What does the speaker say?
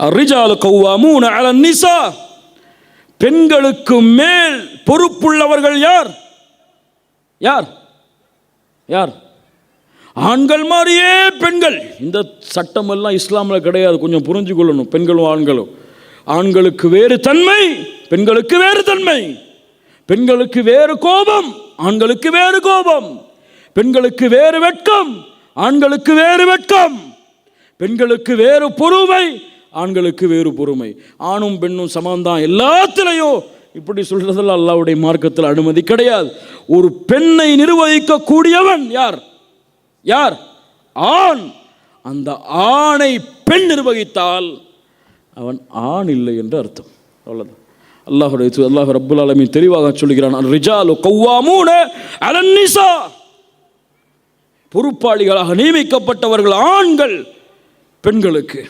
அர்ரிஜாலு கவ்வாமூன Alan நிசா, பெண்களுக்கு மேல் பொறுப்புள்ளவர்கள் யார்? யார்? யார்? ஆண்கள் மாதிரியே பெண்கள். இந்த சட்டம் எல்லாம் இஸ்லாமில் கிடையாது, கொஞ்சம் புரிஞ்சு கொள்ளணும். பெண்களும் ஆண்களும், ஆண்களுக்கு வேறு தன்மை, பெண்களுக்கு வேறு தன்மை. பெண்களுக்கு வேறு கோபம், ஆண்களுக்கு வேறு கோபம். பெண்களுக்கு வேறு வெட்கம், ஆண்களுக்கு வேறு வெட்கம். பெண்களுக்கு வேறு பொறுமை, ஆண்களுக்கு வேறு பொறுமை. ஆணும் பெண்ணும் சமம்தான் எல்லாத்திலையும். இப்படி சொல்றதெல்லாம் அல்லாஹ்வுடைய மார்க்கத்தில் அனுமதி கிடையாது. ஒரு பெண்ணை நிர்வகிக்க கூடியவன் யார்? யார்? ஆண். அந்த ஆணை பெண் நிர்வகித்தால் அவன் ஆண் இல்லை என்று அர்த்தம். அவ்வளவுதான். அல்லாஹ் ரப்புல் ஆலமீன் தெளிவாக சொல்கிறான், அர்ரிஜாலு கவ்வாமூன அலன் நிசா. பொறுப்பாளிகளாக நியமிக்கப்பட்டவர்கள் ஆண்கள் பெண்களுக்கு.